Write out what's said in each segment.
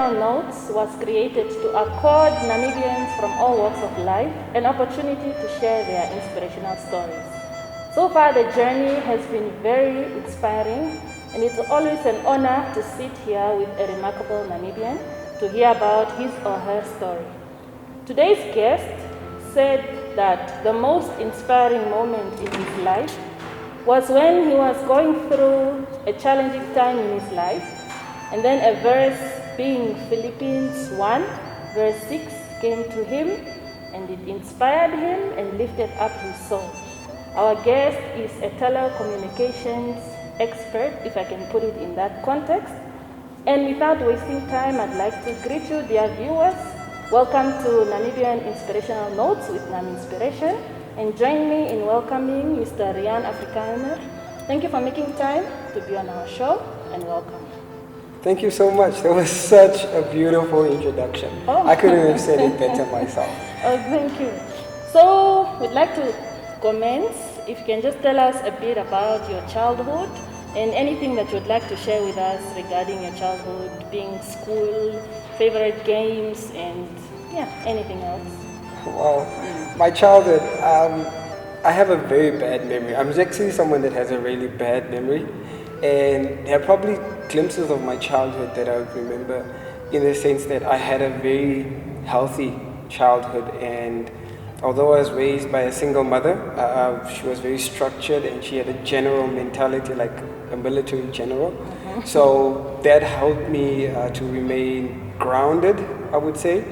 Inspirational Notes was created to accord Namibians from all walks of life an opportunity to share their inspirational stories. So far, the journey has been very inspiring, and it's always an honor to sit here with a remarkable Namibian to hear about his or her story. Today's guest said that the most inspiring moment in his life was when he was going through a challenging time in his life, and then a verse being Philippians 1 verse 6 came to him, and it inspired him and lifted up his soul. Our guest is a telecommunications expert, if I can put it in that context. And without wasting time, I'd like to greet you, dear viewers. Welcome to Namibian Inspirational Notes with Nam Inspiration. And join me in welcoming Mr. Riaan Afrikaner. Thank you for making time to be on our show, and welcome. Thank you so much. That was such a beautiful introduction. Oh. I couldn't have said it better myself. Oh, thank you. So, we'd like to commence. If you can just tell us a bit about your childhood and anything that you'd like to share with us regarding your childhood, being school, favorite games, and anything else. Wow, my childhood, I have a very bad memory. I'm actually someone that has a really bad memory, and there are probably glimpses of my childhood that I would remember in the sense that I had a very healthy childhood, and although I was raised by a single mother, she was very structured and she had a general mentality like a military general. Mm-hmm. So that helped me to remain grounded, I would say,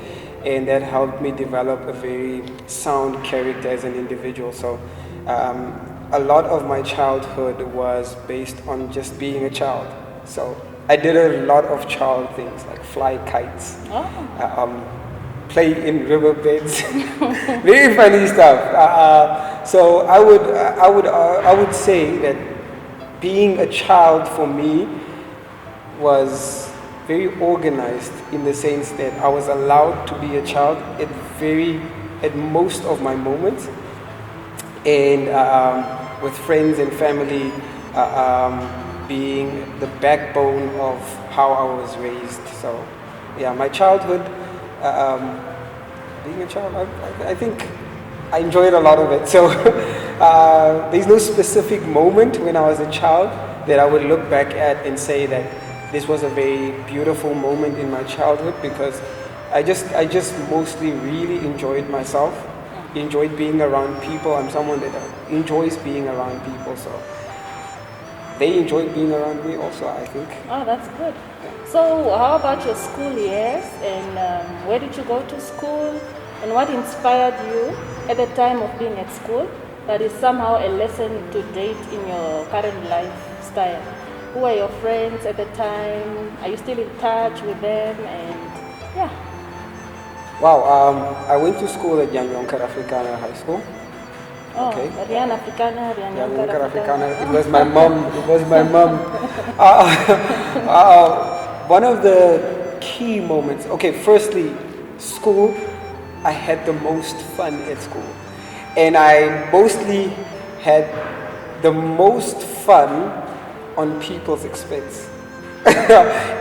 and that helped me develop a very sound character as an individual. So a lot of my childhood was based on just being a child. So I did a lot of child things like fly kites, play in riverbeds, very funny stuff. So I would say that being a child for me was very organized in the sense that I was allowed to be a child at most of my moments, and with friends and family being the backbone of how I was raised. So yeah, my childhood, being a child, I think I enjoyed a lot of it. So there's no specific moment when I was a child that I would look back at and say that this was a very beautiful moment in my childhood, because I just mostly really enjoyed myself, enjoyed being around people. I'm someone that enjoys being around people, so they enjoyed being around me also, I think. Oh, that's good. So how about your school years, and where did you go to school, and what inspired you at the time of being at school that is somehow a lesson to date in your current lifestyle? Who were your friends at the time? Are you still in touch with them? And Wow, I went to school at Jan Jonker Afrikaner High School. Oh, Okay. Riaan Afrikaner, Riaan Jan Jonker Jonker Afrikaner. Afrikaner. It was my mom. It was my mom. One of the key moments. Okay, firstly, school. I had the most fun at school, and I mostly had the most fun on people's expense.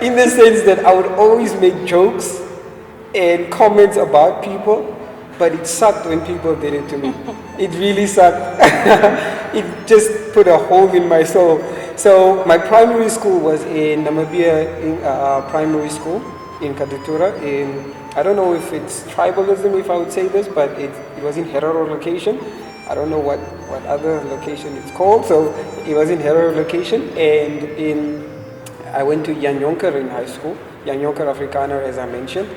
In the sense that I would always make jokes and comments about people, but it sucked when people did it to me. It really sucked. It just put a hole in my soul. So my primary school was in Namibia, primary school in Katutura. I don't know if it's tribalism if I would say this, but it was in Herero location. I don't know what other location it's called. So it was in Herero location, and I went to Jan Jonker in high school, Jan Jonker Afrikaner, as I mentioned.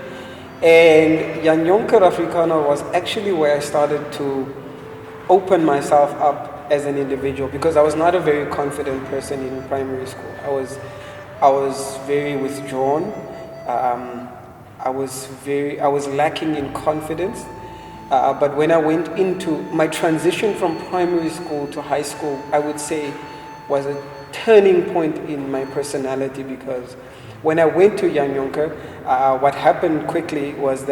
And Jan Jonker Afrikaner was actually where I started to open myself up as an individual, because I was not a very confident person in primary school. I was very withdrawn. I was lacking in confidence. But when I went into my transition from primary school to high school, I would say was a turning point in my personality, because when I went to Jan Jonker, what happened quickly was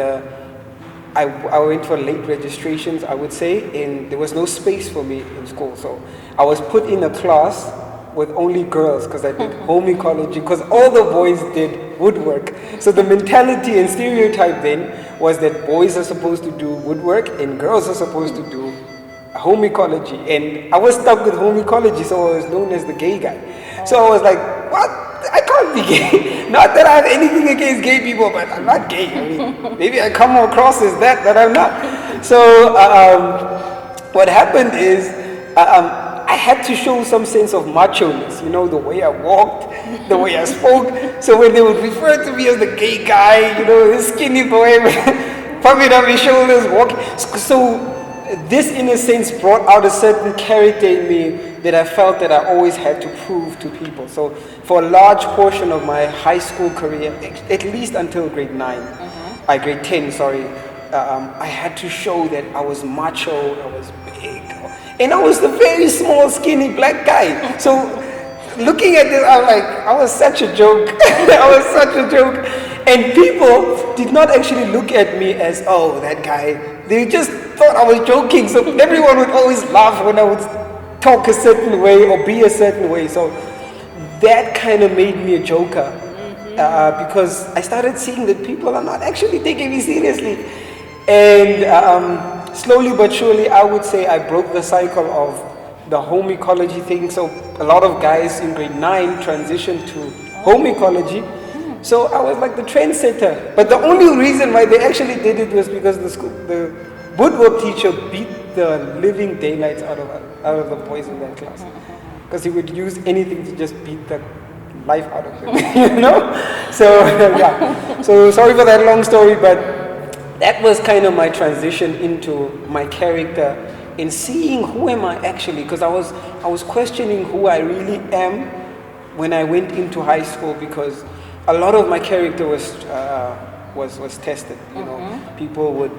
I went for late registrations, I would say, and there was no space for me in school. So I was put in a class with only girls because I did home ecology, because all the boys did woodwork. So the mentality and stereotype then was that boys are supposed to do woodwork and girls are supposed to do home ecology. And I was stuck with home ecology, so I was known as the gay guy. So I was like, what? I can't be gay. Not that I have anything against gay people, but I'm not gay. I mean, maybe I come across as that, but I'm not. So what happened is I had to show some sense of macho-ness, you know, the way I walked, the way I spoke. So when they would refer to me as the gay guy, you know, this skinny boy, puffing up his shoulders, walking. So this, in a sense, brought out a certain character in me that I felt that I always had to prove to people. So for a large portion of my high school career, at least until grade 9, grade 10, sorry, I had to show that I was macho, I was big, and I was the very small, skinny black guy. So looking at this, I'm like, I was such a joke. I was such a joke. And people did not actually look at me as, oh, that guy. They just thought I was joking. So everyone would always laugh when I would talk a certain way or be a certain way. So that kind of made me a joker, because I started seeing that people are not actually taking me seriously. And slowly but surely, I would say I broke the cycle of the home ecology thing. So a lot of guys in grade 9 transitioned to home ecology. So I was like the trendsetter. But the only reason why they actually did it was because the woodwork teacher beat the living daylights out of the boys in that class. Because he would use anything to just beat the life out of them, you know? So, yeah. So sorry for that long story, but that was kind of my transition into my character in seeing who am I actually, because I was questioning who I really am when I went into high school, because a lot of my character was tested. You know, people would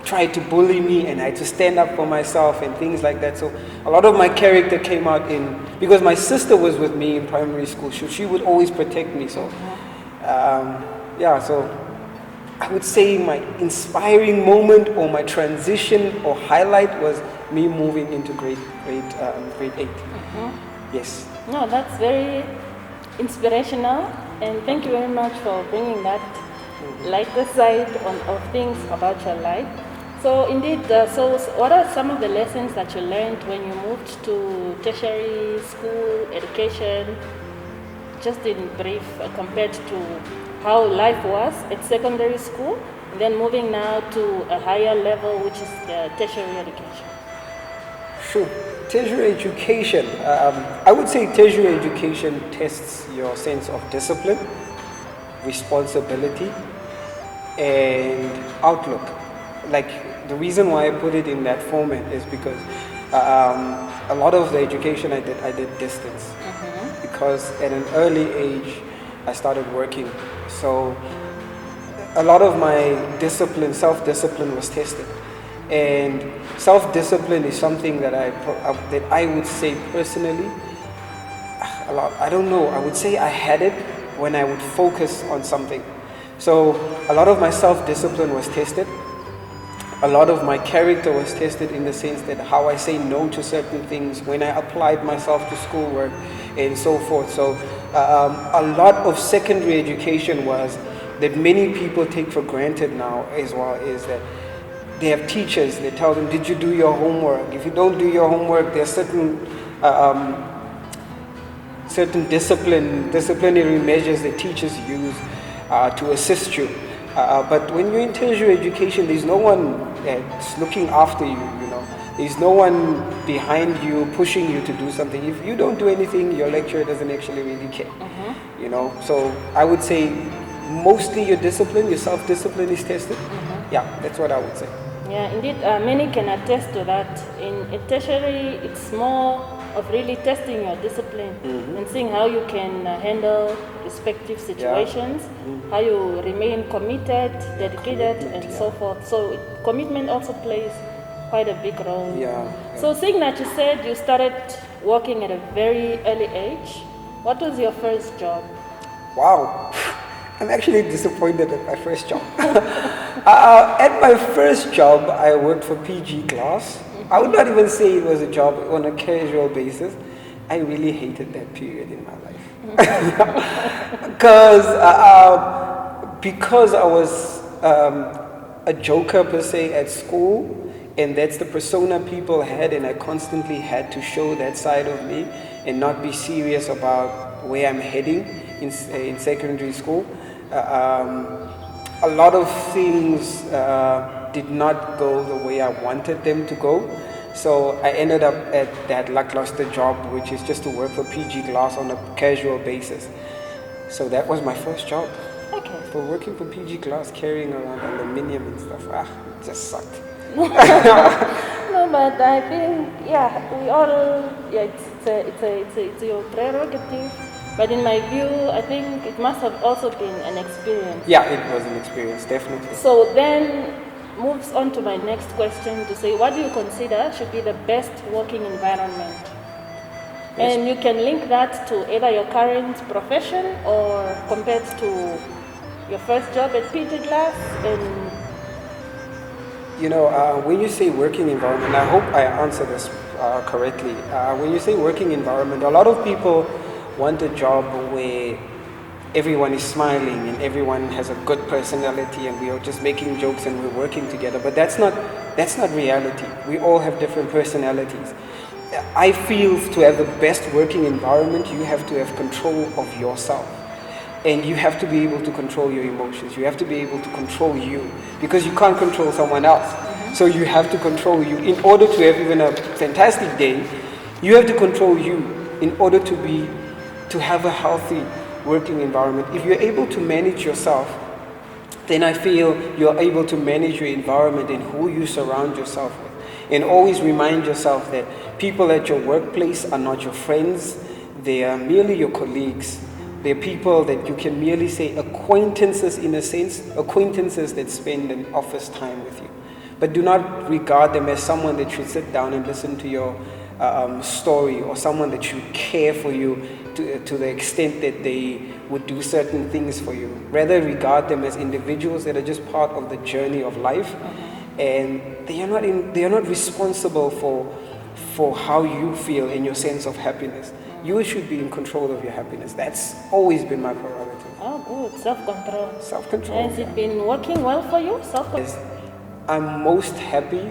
try to bully me, and I had to stand up for myself and things like that. So a lot of my character came out because my sister was with me in primary school. She would always protect me. So so I would say my inspiring moment or my transition or highlight was me moving into grade 8. Yes. No, that's very inspirational, and thank you very much for bringing that lighter side of things about your life. So indeed, so what are some of the lessons that you learned when you moved to tertiary school education, just in brief, compared to how life was at secondary school, and then moving now to a higher level, which is the tertiary education? Sure. Tertiary education, I would say tertiary education tests your sense of discipline, responsibility, and outlook. Like, the reason why I put it in that format is because a lot of the education I did distance. Because at an early age, I started working. So a lot of my discipline, self-discipline was tested. And self-discipline is something that I would say personally, I don't know, I would say I had it when I would focus on something. So a lot of my self-discipline was tested. A lot of my character was tested in the sense that how I say no to certain things, when I applied myself to schoolwork and so forth. So a lot of secondary education was that many people take for granted now as well, is that they have teachers, they tell them, did you do your homework? If you don't do your homework, there are certain disciplinary measures that teachers use to assist you. But when you're in tertiary education, there's no one that's looking after you, you know. There's no one behind you, pushing you to do something. If you don't do anything, your lecturer doesn't actually really care, you know. So I would say mostly your discipline, your self-discipline is tested. Yeah, that's what I would say. Yeah, indeed, many can attest to that. In tertiary, it's more of really testing your discipline and seeing how you can handle respective situations, how you remain committed, dedicated, and so forth. So commitment also plays quite a big role. So seeing that you said you started working at a very early age, what was your first job? Wow. I'm actually disappointed at my first job. At my first job, I worked for PG Glass. I would not even say it was a job on a casual basis. I really hated that period in my life. Because I was a joker per se at school, and that's the persona people had, and I constantly had to show that side of me and not be serious about where I'm heading in secondary school. A lot of things did not go the way I wanted them to go. So I ended up at that lackluster job, which is just to work for PG Glass on a casual basis. So that was my first job. Okay. For working for PG Glass, carrying around aluminium and stuff. It just sucked. No, but I think, we all, it's your prerogative. But in my view, I think it must have also been an experience. Yeah, it was an experience, definitely. So then moves on to my next question to say, what do you consider should be the best working environment? Yes. And you can link that to either your current profession or compared to your first job at PG Glass. And when you say working environment, I hope I answer this correctly. When you say working environment, a lot of people want a job where everyone is smiling and everyone has a good personality and we are just making jokes and we're working together. But that's not reality. We all have different personalities. I feel to have the best working environment, you have to have control of yourself. And you have to be able to control your emotions. You have to be able to control you, because you can't control someone else. Mm-hmm. So you have to control you. In order to have even a fantastic day, you have to control you in order to have a healthy working environment. If you're able to manage yourself, then I feel you're able to manage your environment and who you surround yourself with. And always remind yourself that people at your workplace are not your friends, they are merely your colleagues. They're people that you can merely say acquaintances, in a sense, acquaintances that spend an office time with you. But do not regard them as someone that should sit down and listen to your story, or someone that should care for you to the extent that they would do certain things for you. Rather, regard them as individuals that are just part of the journey of life, and they are not responsible for how you feel and your sense of happiness. You should be in control of your happiness. That's always been my prerogative. Oh, good. Self-control. Self-control. Has it been working well for you? Self-control. I'm most happy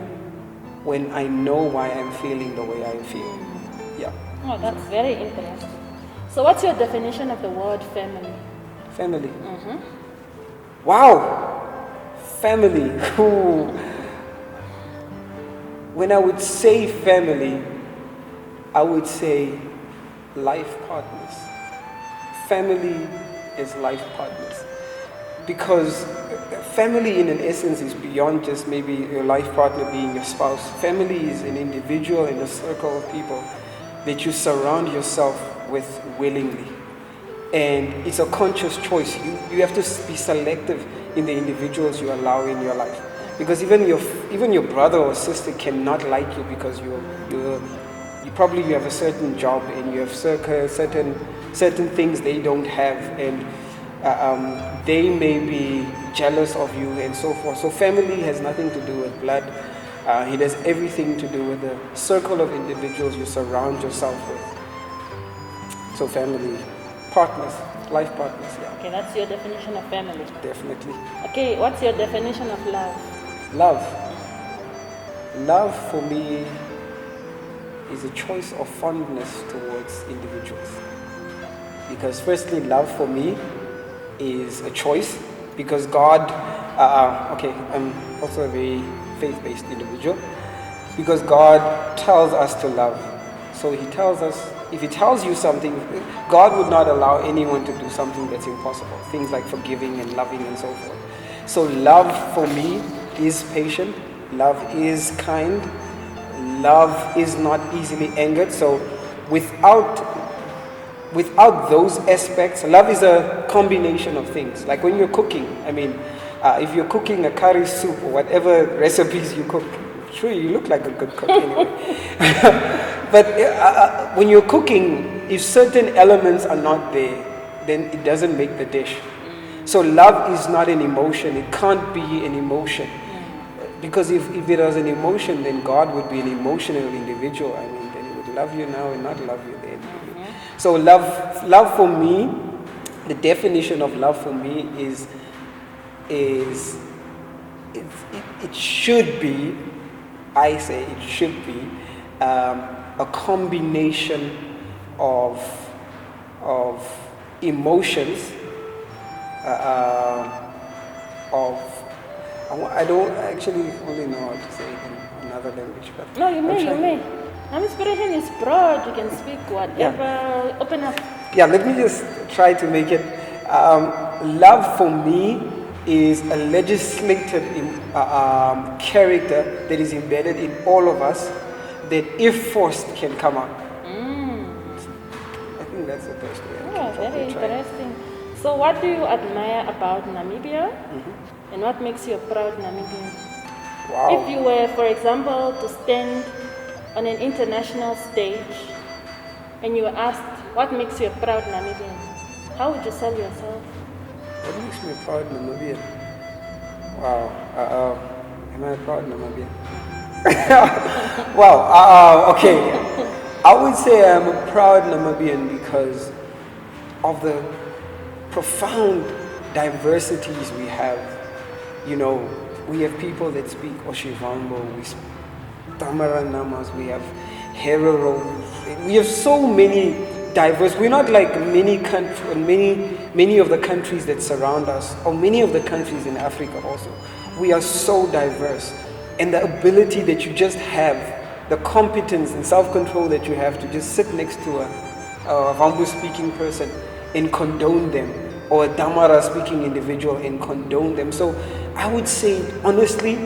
when I know why I'm feeling the way I'm feeling. Yeah. Oh, that's very interesting. So what's your definition of the word family? Family. Wow. Family. Ooh. When I would say family, I would say life partners. Family is life partners. Because family in an essence is beyond just maybe your life partner being your spouse. Family is an individual in a circle of people that you surround yourself with willingly. And it's a conscious choice. You have to be selective in the individuals you allow in your life. Because even your brother or sister cannot like you because you have a certain job and you have certain things they don't have, and they may be jealous of you and so forth. So family has nothing to do with blood. It has everything to do with the circle of individuals you surround yourself with. So family, partners, life partners, yeah. Okay, that's your definition of family. Definitely. Okay, what's your definition of love? Love for me is a choice of fondness towards individuals. Because firstly, love for me is a choice, because God, I'm also a very faith-based individual, because God tells us to love. So He tells us, if He tells you something, God would not allow anyone to do something that's impossible. Things like forgiving and loving and so forth. So love for me is patient, love is kind, love is not easily angered. So without those aspects, love is a combination of things. Like when you're cooking, if you're cooking a curry soup or whatever recipes you cook, sure, you look like a good cook anyway. But when you're cooking, if certain elements are not there, then it doesn't make the dish. So love is not an emotion. It can't be an emotion. Because if it was an emotion, then God would be an emotional individual. Then He would love you now and not love you then. So love for me, the definition of love for me is it should be, I say it should be, a combination of emotions, I don't actually only know how to say it in another language, but No, you may. Inspiration is broad. You can speak whatever. Open up. Yeah, let me just try to make it. Love for me is a legislative character that is embedded in all of us that, if forced, can come out. I think that's the best way. Very interesting. So, what do you admire about Namibia, and what makes you a proud Namibian? Wow. If you were, for example, to stand on an international stage and you were asked, what makes you a proud Namibian? How would you sell yourself? What makes me a proud Namibian? Wow. Am I a proud Namibian? Wow. Okay. I would say I'm a proud Namibian because of the profound diversities we have. You know, we have people that speak Oshivambo, we speak Tamara Namas, we have Herero, we have so many diverse. We're not like many of the countries that surround us, or many of the countries in Africa also. We are so diverse, and the ability that you just have, the competence and self-control that you have to just sit next to a Vambu speaking person and condone them, or a Damara speaking individual and condone them. So I would say, honestly,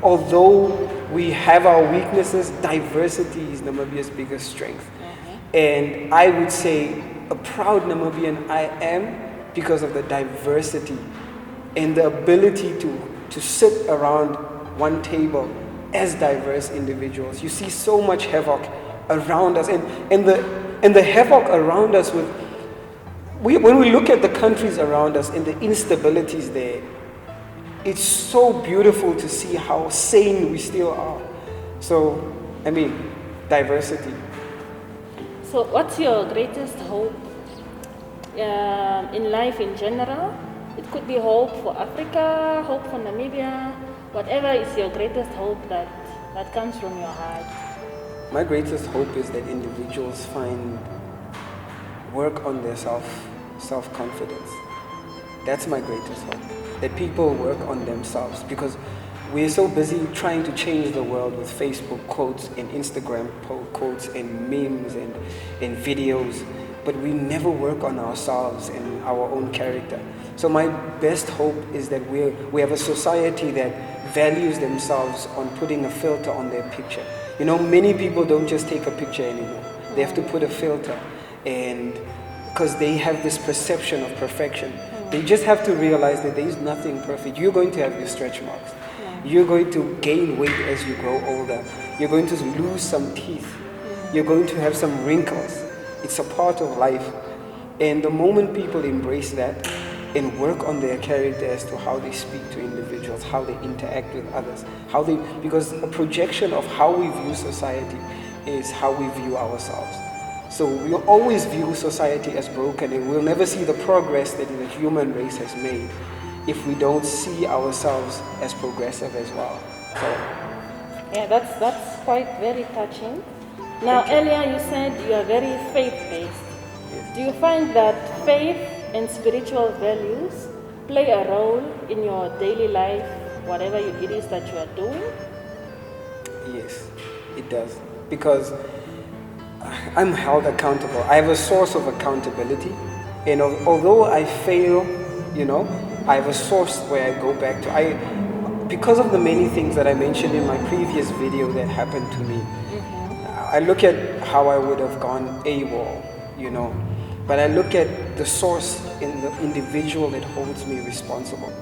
although we have our weaknesses, diversity is Namibia's biggest strength. And I would say a proud Namibian I am because of the diversity and the ability to sit around one table as diverse individuals. You see so much havoc around us, and the havoc around us when we look at the countries around us and the instabilities there, it's so beautiful to see how sane we still are. So, I mean, diversity. So, what's your greatest hope in life in general? It could be hope for Africa, hope for Namibia, whatever is your greatest hope that comes from your heart. My greatest hope is that individuals work on their self-confidence. That's my greatest hope. That people work on themselves, because we're so busy trying to change the world with Facebook quotes and Instagram quotes and memes and videos, but we never work on ourselves and our own character. So my best hope is that we have a society that values themselves on putting a filter on their picture. You know, many people don't just take a picture anymore. They have to put a filter, and because they have this perception of perfection. They just have to realize that there is nothing perfect. You're going to have your stretch marks. You're going to gain weight as you grow older. You're going to lose some teeth. You're going to have some wrinkles. It's a part of life. And the moment people embrace that and work on their character as to how they speak to individuals, how they interact with others, because a projection of how we view society is how we view ourselves. So we'll always view society as broken, and we'll never see the progress that the human race has made if we don't see ourselves as progressive as well. So, yeah, that's quite very touching. Now, earlier you said you are very faith-based. Yes. Do you find that faith and spiritual values play a role in your daily life, whatever it is that you are doing? Yes, it does. Because I'm held accountable. I have a source of accountability. And although I fail, I have a source where I go back to. Because of the many things that I mentioned in my previous video that happened to me, I look at how I would have gone AWOL, but I look at the source in the individual that holds me responsible,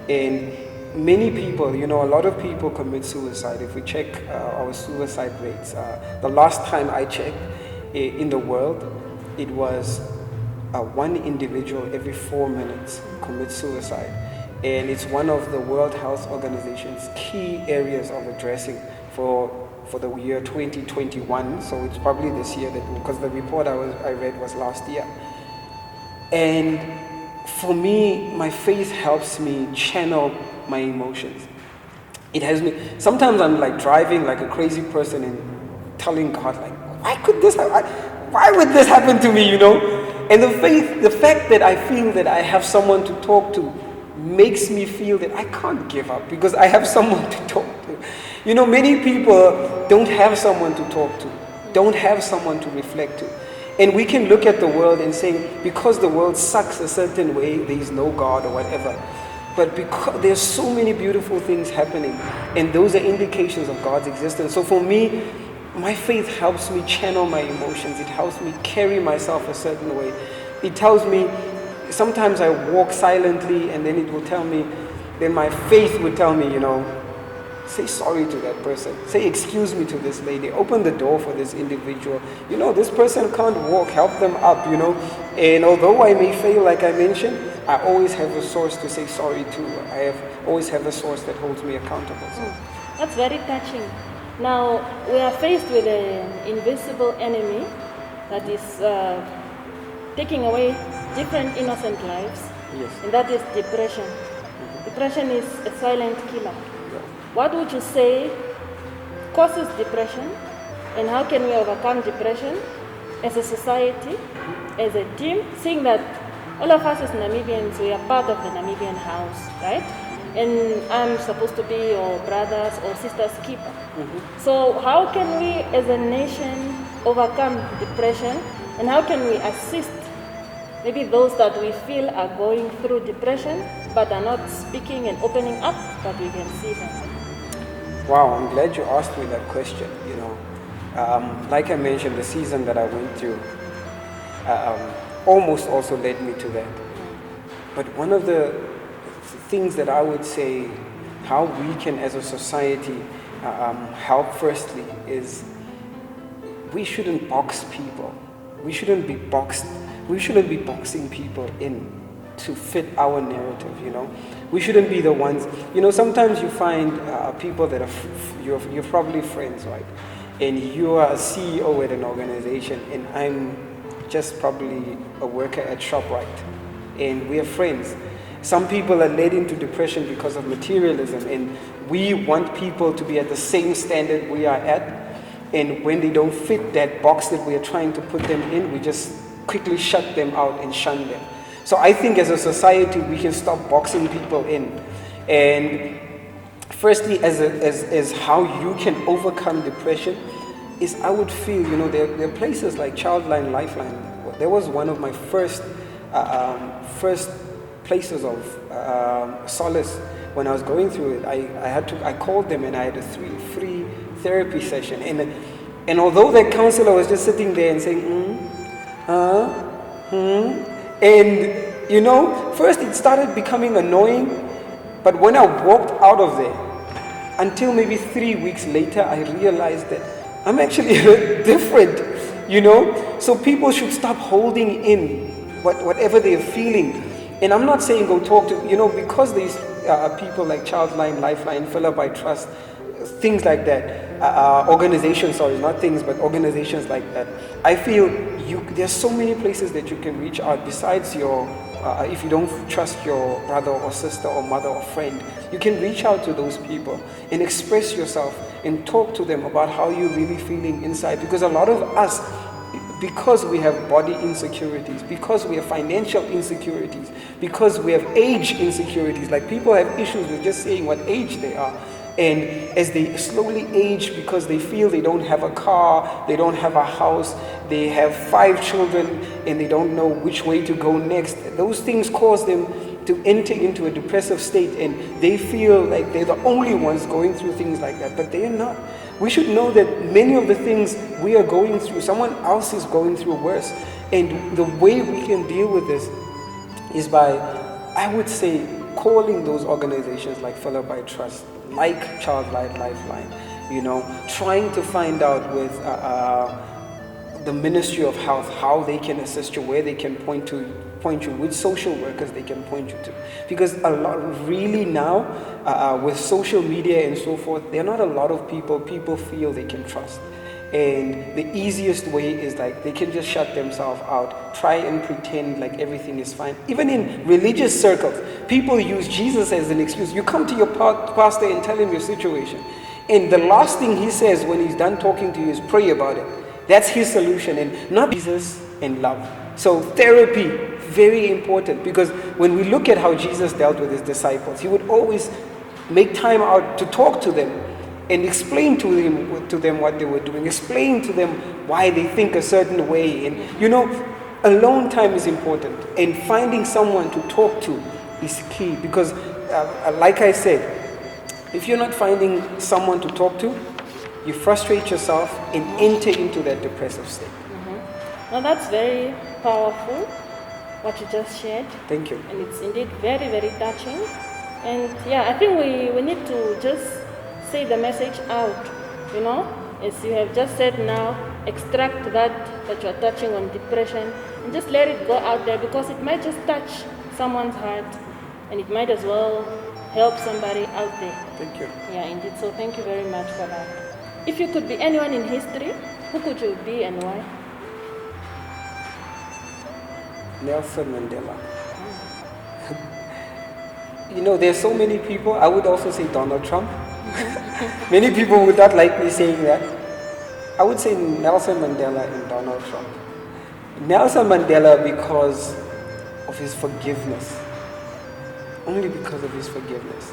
and many people, a lot of people commit suicide. If we check our suicide rates, the last time I checked in the world, it was one individual every 4 minutes commits suicide. And it's one of the World Health Organization's key areas of addressing for for the year 2021. So it's probably this year, because the report I read was last year. And for me, my faith helps me channel my emotions. It has me. Sometimes I'm like driving like a crazy person and telling God, like, why would this happen to me, And the fact that I feel that I have someone to talk to makes me feel that I can't give up because I have someone to talk to. Many people don't have someone to talk to, don't have someone to reflect to. And we can look at the world and say, because the world sucks a certain way, there is no God or whatever. But because there's so many beautiful things happening, and those are indications of God's existence. So for me, my faith helps me channel my emotions. It helps me carry myself a certain way. It tells me, sometimes I walk silently and then it will tell me, then my faith will tell me, say sorry to that person. Say excuse me to this lady. Open the door for this individual. This person can't walk. Help them up, And although I may fail, like I mentioned, I always have a source to say sorry to. Always have a source that holds me accountable. So. That's very touching. Now, we are faced with an invisible enemy that is taking away different innocent lives. Yes. And that is depression. Depression is a silent killer. What would you say causes depression, and how can we overcome depression as a society, as a team, seeing that all of us as Namibians, we are part of the Namibian house, right? And I'm supposed to be your brothers or sisters keeper. So how can we as a nation overcome depression, and how can we assist maybe those that we feel are going through depression but are not speaking and opening up, but we can see them? Wow, I'm glad you asked me that question. Like I mentioned, the season that I went through almost also led me to that. But one of the things that I would say, how we can as a society help firstly is we shouldn't box people. We shouldn't be boxing people in to fit our narrative, We shouldn't be the ones, sometimes you find people that you're probably friends, right? And you are a CEO at an organization, and I'm just probably a worker at ShopRite, and we are friends. Some people are led into depression because of materialism, and we want people to be at the same standard we are at, and when they don't fit that box that we are trying to put them in, we just quickly shut them out and shun them. So I think as a society, we can stop boxing people in. And firstly, as how you can overcome depression, is I would feel, there are places like Childline Lifeline. There was one of my first places of solace when I was going through it. I called them and I had a free therapy session. And although that counselor was just sitting there and saying, and first it started becoming annoying, but when I walked out of there, until maybe 3 weeks later, I realized that I'm actually different, So people should stop holding in whatever they're feeling. And I'm not saying go talk to, because these people like Childline, Lifeline, Fill Up by Trust, things like that, organizations, sorry, not things, but organizations like that. I feel there's so many places that you can reach out besides your, if you don't trust your brother or sister or mother or friend, you can reach out to those people and express yourself and talk to them about how you're really feeling inside. Because a lot of us, because we have body insecurities, because we have financial insecurities, because we have age insecurities, like people have issues with just saying what age they are. And as they slowly age because they feel they don't have a car, they don't have a house, they have 5 children and they don't know which way to go next, those things cause them to enter into a depressive state, and they feel like they're the only ones going through things like that, but they are not. We should know that many of the things we are going through, someone else is going through worse. And the way we can deal with this is by, I would say, calling those organizations like Fill Up by Trust, like Childline Lifeline, trying to find out with the Ministry of Health how they can assist you, where they can point to point you, which social workers they can point you to. Because a lot, really now, with social media and so forth, there are not a lot of people feel they can trust. And the easiest way is like they can just shut themselves out, try and pretend like everything is fine. Even in religious circles, people use Jesus as an excuse. You come to your pastor and tell him your situation. And the last thing he says when he's done talking to you is pray about it. That's his solution, and not Jesus and love. So therapy, very important, because when we look at how Jesus dealt with his disciples, he would always make time out to talk to them and explain to them what they were doing, explain to them why they think a certain way. And you know, alone time is important, and finding someone to talk to is key, because like I said, if you're not finding someone to talk to, you frustrate yourself and enter into that depressive state. Well, that's very powerful, what you just shared. Thank you. And it's indeed very, very touching. And yeah, I think we need to just say the message out, you know, as you have just said now, extract that you're touching on depression and just let it go out there, because it might just touch someone's heart and it might as well help somebody out there. Thank you. Yeah, indeed. So thank you very much for that. If you could be anyone in history, who could you be and why? Nelson Mandela. You know, there's so many people. I would also say Donald Trump. Many people would not like me saying that. I would say Nelson Mandela and Donald Trump. Nelson Mandela because of his forgiveness. Only because of his forgiveness.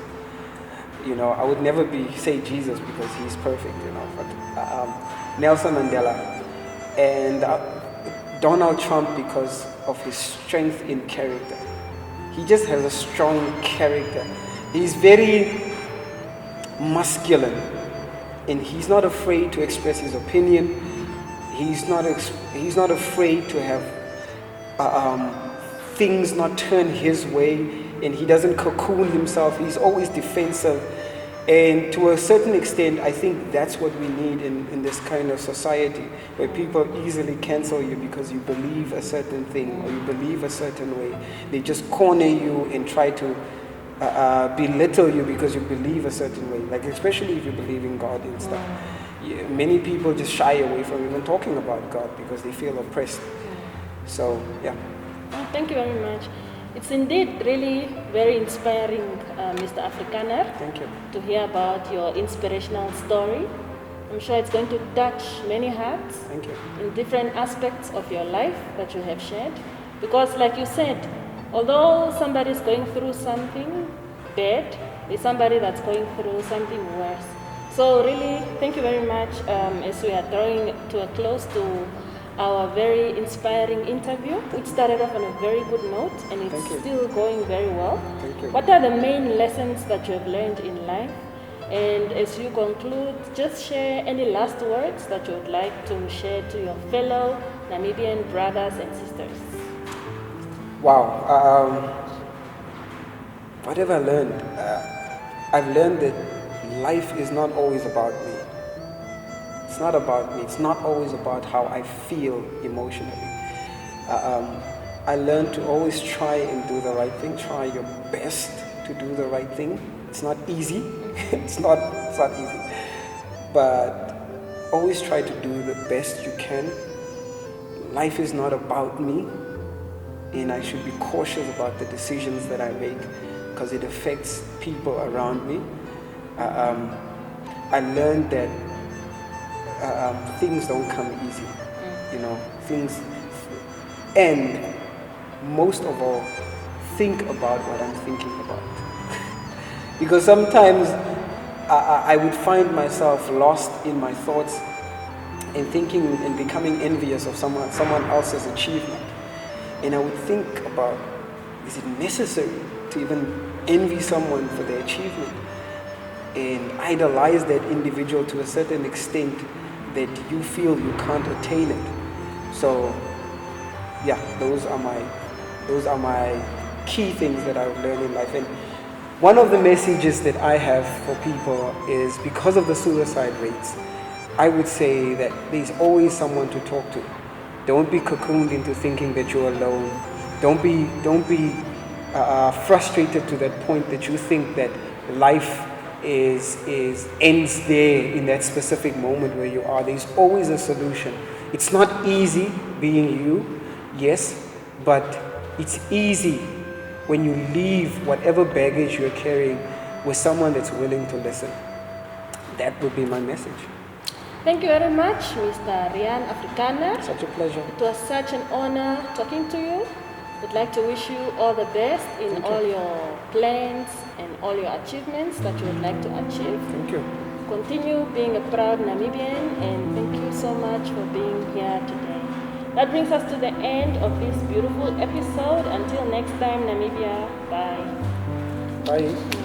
You know, I would never say Jesus because he's perfect, you know. But Nelson Mandela and Donald Trump because of his strength in character. He just has a strong character. He's very masculine, and he's not afraid to express his opinion. He's not afraid to have things not turn his way. And he doesn't cocoon himself. He's always defensive. And to a certain extent, I think that's what we need in this kind of society, where people easily cancel you because you believe a certain thing or you believe a certain way. They just corner you and try to belittle you because you believe a certain way. Like, especially if you believe in God and stuff. Yeah, many people just shy away from even talking about God because they feel oppressed. So, yeah. Oh, thank you very much. It's indeed really very inspiring, Mr. Afrikaner. Thank you. To hear about your inspirational story. I'm sure it's going to touch many hearts. Thank you. In different aspects of your life that you have shared. Because like you said, although somebody is going through something bad, there's somebody that's going through something worse. So really, thank you very much as we are drawing to a close to our very inspiring interview, which started off on a very good note, and it's still going very well. Thank you. What are the main lessons that you have learned in life? And as you conclude, just share any last words that you would like to share to your fellow Namibian brothers and sisters. Wow. What have I learned? I've learned that life is not always about me. It's not about me. It's not always about how I feel emotionally. I learned to always try and do the right thing. Try your best to do the right thing. It's not easy. It's not easy. But always try to do the best you can. Life is not about me, and I should be cautious about the decisions that I make because it affects people around me. I learned that things don't come easy, you know, things, and most of all, think about what I'm thinking about. Because sometimes I would find myself lost in my thoughts and thinking and becoming envious of someone else's achievement. And I would think about, is it necessary to even envy someone for their achievement? And idolize that individual to a certain extent that you feel you can't attain it. So yeah, those are my key things that I've learned in life. And one of the messages that I have for people is, because of the suicide rates, I would say that there's always someone to talk to. Don't be cocooned into thinking that you're alone. Don't be frustrated to that point that you think that life ends there in that specific moment where you are. There's always a solution. It's not easy being you, yes, but it's easy when you leave whatever baggage you're carrying with someone that's willing to listen. That would be my message. Thank you very much, Mr. Rian Afrikaner. Such a pleasure. It was such an honor talking to you. We'd like to wish you all the best in all your plans and all your achievements that you would like to achieve. Thank you. Continue being a proud Namibian, and thank you so much for being here today. That brings us to the end of this beautiful episode. Until next time, Namibia. Bye. Bye.